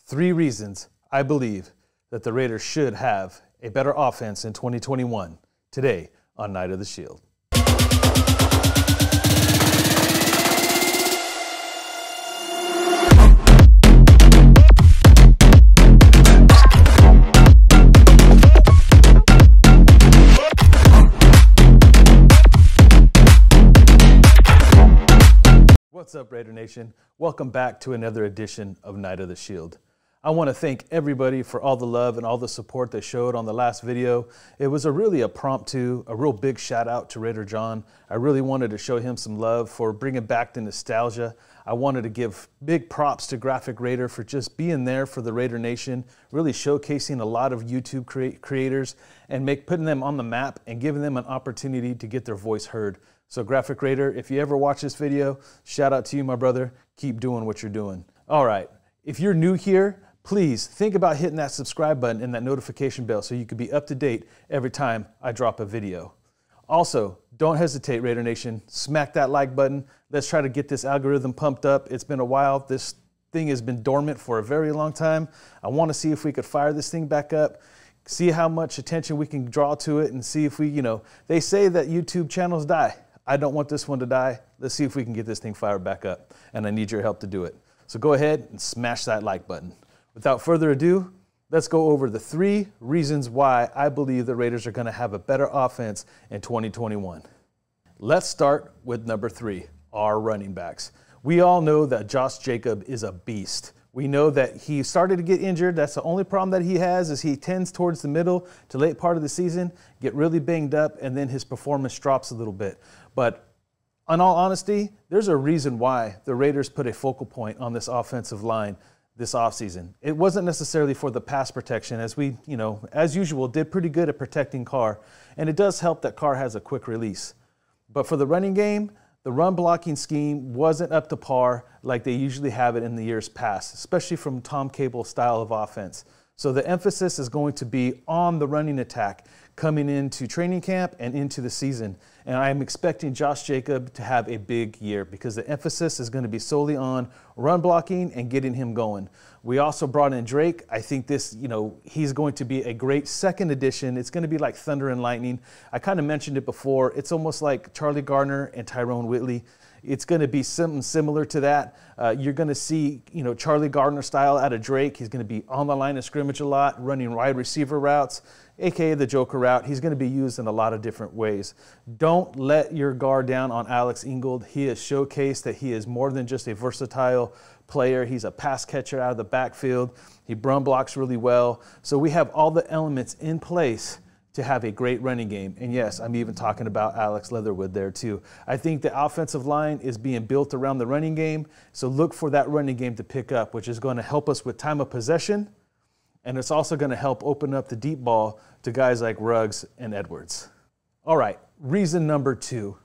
3 reasons I believe that the Raiders should have a better offense in 2021 today on Night of the Shield. What's up, Raider Nation? Welcome back to another edition of Night of the Shield. I want to thank everybody for all the love and all the support they showed on the last video. It was really a real big shout out to Raider John. I really wanted to show him some love for bringing back the nostalgia. I wanted to give big props to Graphic Raider for just being there for the Raider Nation, really showcasing a lot of YouTube creators and putting them on the map and giving them an opportunity to get their voice heard. So Graphic Raider, if you ever watch this video, shout out to you, my brother. Keep doing what you're doing. All right, if you're new here, please think about hitting that subscribe button and that notification bell so you can be up to date every time I drop a video. Also, don't hesitate, Raider Nation. Smack that like button. Let's try to get this algorithm pumped up. It's been a while. This thing has been dormant for a very long time. I want to see if we could fire this thing back up, see how much attention we can draw to it, and see if we, they say that YouTube channels die. I don't want this one to die. Let's see if we can get this thing fired back up, and I need your help to do it. So go ahead and smash that like button. Without further ado, let's go over the 3 reasons why I believe the Raiders are going to have a better offense in 2021. Let's start with number 3, our running backs. We all know that Josh Jacobs is a beast. We know that he started to get injured. That's the only problem that he has is he tends towards the middle to late part of the season, get really banged up, and then his performance drops a little bit. But in all honesty, there's a reason why the Raiders put a focal point on this offensive line this offseason. It wasn't necessarily for the pass protection, as we, as usual, did pretty good at protecting Carr. And it does help that Carr has a quick release. But for the running game, the run blocking scheme wasn't up to par like they usually have it in the years past, especially from Tom Cable's style of offense. So the emphasis is going to be on the running attack coming into training camp and into the season. And I'm expecting Josh Jacobs to have a big year because the emphasis is going to be solely on run blocking and getting him going. We also brought in Drake. I think this, he's going to be a great second addition. It's going to be like thunder and lightning. I kind of mentioned it before. It's almost like Charlie Gardner and Tyrone Whitley. It's going to be something similar to that. You're going to see, Charlie Gardner style out of Drake. He's going to be on the line of scrimmage a lot, running wide receiver routes, aka the Joker route. He's going to be used in a lot of different ways. Don't let your guard down on Alex Ingold. He has showcased that he is more than just a versatile player. He's a pass catcher out of the backfield. He run blocks really well. So we have all the elements in place to have a great running game. And yes, I'm even talking about Alex Leatherwood there too. I think the offensive line is being built around the running game. So look for that running game to pick up, which is going to help us with time of possession. And it's also going to help open up the deep ball to guys like Ruggs and Edwards. All right, reason number 2,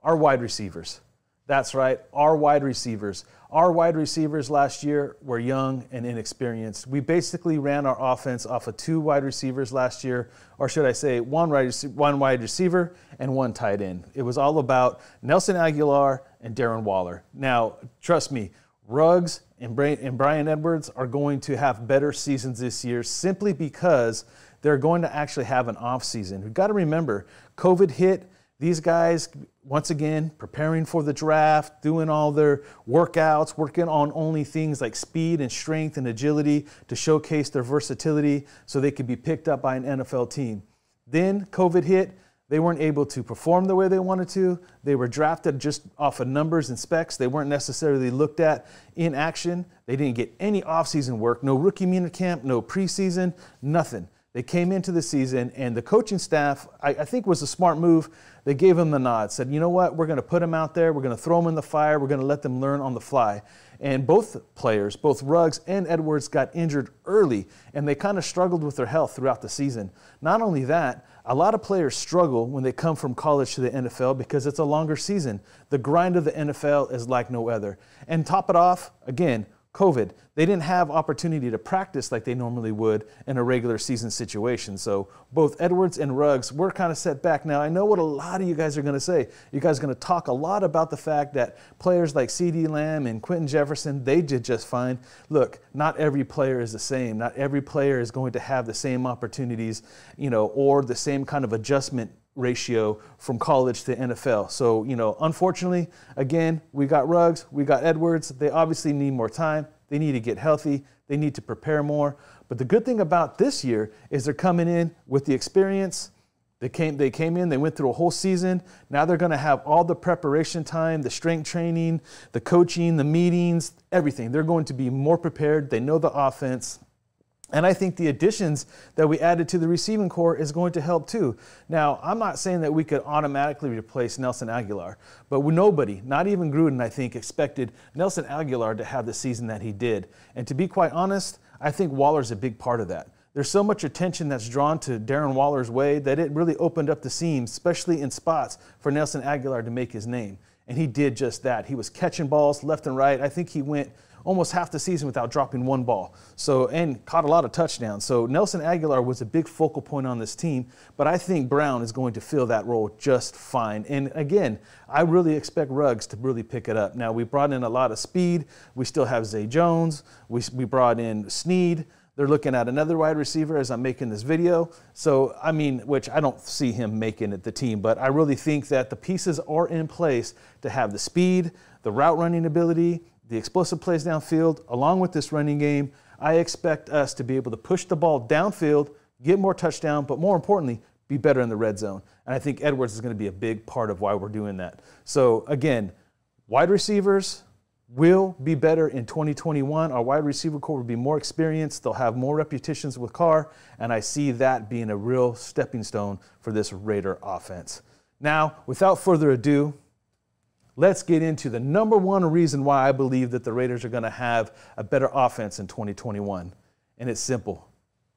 our wide receivers. That's right, our wide receivers. Our wide receivers last year were young and inexperienced. We basically ran our offense off of 2 wide receivers last year, or should I say one wide receiver and 1 tight end. It was all about Nelson Aguilar and Darren Waller. Now, trust me, Ruggs and Bryan Edwards are going to have better seasons this year simply because they're going to actually have an off season. We've got to remember, COVID hit. These guys, once again, preparing for the draft, doing all their workouts, working on only things like speed and strength and agility to showcase their versatility so they could be picked up by an NFL team. Then COVID hit. They weren't able to perform the way they wanted to. They were drafted just off of numbers and specs. They weren't necessarily looked at in action. They didn't get any offseason work, no rookie minicamp, no preseason, nothing. They came into the season, and the coaching staff, I think was a smart move. They gave them the nod, said, you know what, we're going to put them out there. We're going to throw them in the fire. We're going to let them learn on the fly. And both players, both Ruggs and Edwards, got injured early, and they kind of struggled with their health throughout the season. Not only that, a lot of players struggle when they come from college to the NFL because it's a longer season. The grind of the NFL is like no other. And top it off, again, COVID. They didn't have opportunity to practice like they normally would in a regular season situation. So both Edwards and Ruggs were kind of set back. Now, I know what a lot of you guys are going to say. You guys are going to talk a lot about the fact that players like CeeDee Lamb and Quentin Jefferson, they did just fine. Look, not every player is the same. Not every player is going to have the same opportunities, or the same kind of adjustment ratio from college to NFL. So, unfortunately, again, we got Ruggs, we got Edwards. They obviously need more time. They need to get healthy. They need to prepare more. But the good thing about this year is they're coming in with the experience. They came in, they went through a whole season. Now they're going to have all the preparation time, the strength training, the coaching, the meetings, everything. They're going to be more prepared. They know the offense. And I think the additions that we added to the receiving core is going to help too. Now, I'm not saying that we could automatically replace Nelson Agholor, but nobody, not even Gruden, I think, expected Nelson Agholor to have the season that he did. And to be quite honest, I think Waller's a big part of that. There's so much attention that's drawn to Darren Waller's way that it really opened up the seams, especially in spots, for Nelson Agholor to make his name. And he did just that. He was catching balls left and right. I think he went almost half the season without dropping one ball. And caught a lot of touchdowns. So Nelson Agholor was a big focal point on this team, but I think Brown is going to fill that role just fine. And again, I really expect Ruggs to really pick it up. Now, we brought in a lot of speed. We still have Zay Jones. We brought in Snead. They're looking at another wide receiver as I'm making this video. So, which I don't see him making it the team, but I really think that the pieces are in place to have the speed, the route running ability, the explosive plays downfield, along with this running game. I expect us to be able to push the ball downfield, get more touchdown, but more importantly, be better in the red zone. And I think Edwards is going to be a big part of why we're doing that. So again, wide receivers will be better in 2021. Our wide receiver core will be more experienced. They'll have more repetitions with Carr, and I see that being a real stepping stone for this Raider offense. Now, without further ado, let's get into the number one reason why I believe that the Raiders are going to have a better offense in 2021. And it's simple.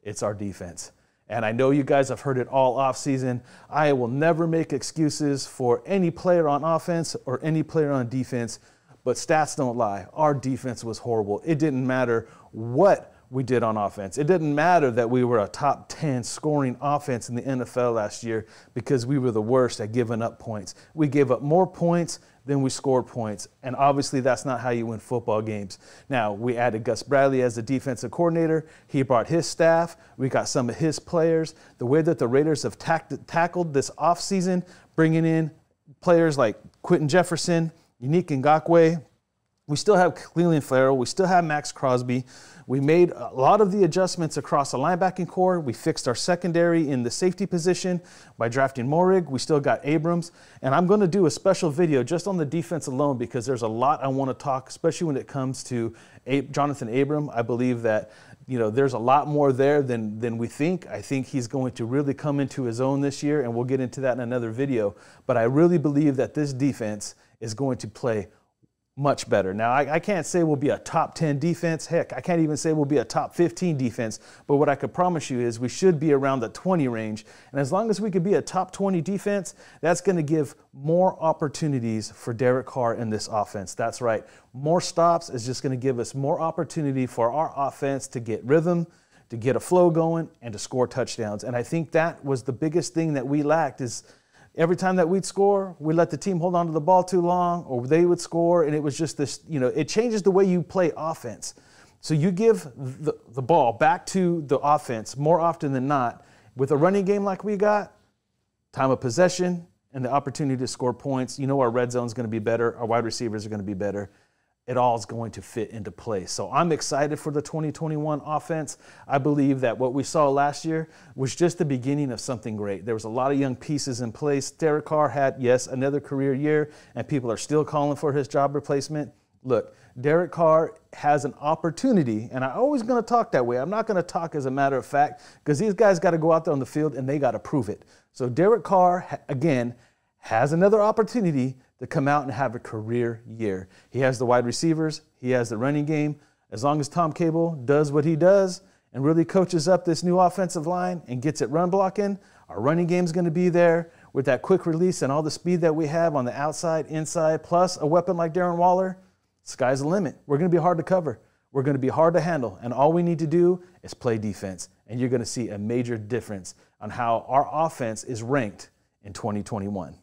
It's our defense. And I know you guys have heard it all offseason. I will never make excuses for any player on offense or any player on defense, but stats don't lie. Our defense was horrible. It didn't matter what we did on offense. It didn't matter that we were a top 10 scoring offense in the NFL last year because we were the worst at giving up points. We gave up more points than we scored points. And obviously that's not how you win football games. Now, we added Gus Bradley as the defensive coordinator. He brought his staff. We got some of his players. The way that the Raiders have tackled this offseason, bringing in players like Quentin Jefferson, Yannick Ngakoue. We still have Clelin Ferrell. We still have Max Crosby. We made a lot of the adjustments across the linebacking core. We fixed our secondary in the safety position by drafting Moehrig. We still got Abrams. And I'm going to do a special video just on the defense alone because there's a lot I want to talk, especially when it comes to Jonathan Abram. I believe that there's a lot more there than we think. I think he's going to really come into his own this year, and we'll get into that in another video. But I really believe that this defense is going to play much better. Now, I can't say we'll be a top 10 defense. Heck, I can't even say we'll be a top 15 defense. But what I could promise you is we should be around the 20 range. And as long as we could be a top 20 defense, that's going to give more opportunities for Derek Carr in this offense. That's right. More stops is just going to give us more opportunity for our offense to get rhythm, to get a flow going, and to score touchdowns. And I think that was the biggest thing that we lacked is every time that we'd score, we let the team hold on to the ball too long, or they would score, and it was just this, it changes the way you play offense. So you give the ball back to the offense more often than not. With a running game like we got, time of possession and the opportunity to score points, our red zone is going to be better, our wide receivers are going to be better. It all is going to fit into place. So I'm excited for the 2021 offense. I believe that what we saw last year was just the beginning of something great. There was a lot of young pieces in place. Derek Carr had, yes, another career year, and people are still calling for his job replacement. Look, Derek Carr has an opportunity, and I'm always going to talk that way. I'm not going to talk as a matter of fact because these guys got to go out there on the field and they got to prove it. So Derek Carr, again, has another opportunity to come out and have a career year. He has the wide receivers. He has the running game. As long as Tom Cable does what he does and really coaches up this new offensive line and gets it run blocking, our running game is going to be there with that quick release and all the speed that we have on the outside, inside, plus a weapon like Darren Waller. Sky's the limit. We're going to be hard to cover. We're going to be hard to handle, and all we need to do is play defense, and you're going to see a major difference on how our offense is ranked in 2021.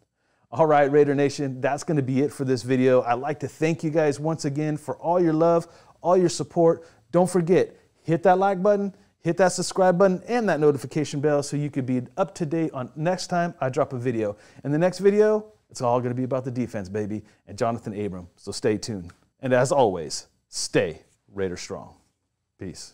All right, Raider Nation, that's going to be it for this video. I'd like to thank you guys once again for all your love, all your support. Don't forget, hit that like button, hit that subscribe button, and that notification bell so you could be up to date on next time I drop a video. In the next video, it's all going to be about the defense, baby, and Jonathan Abram. So stay tuned. And as always, stay Raider strong. Peace.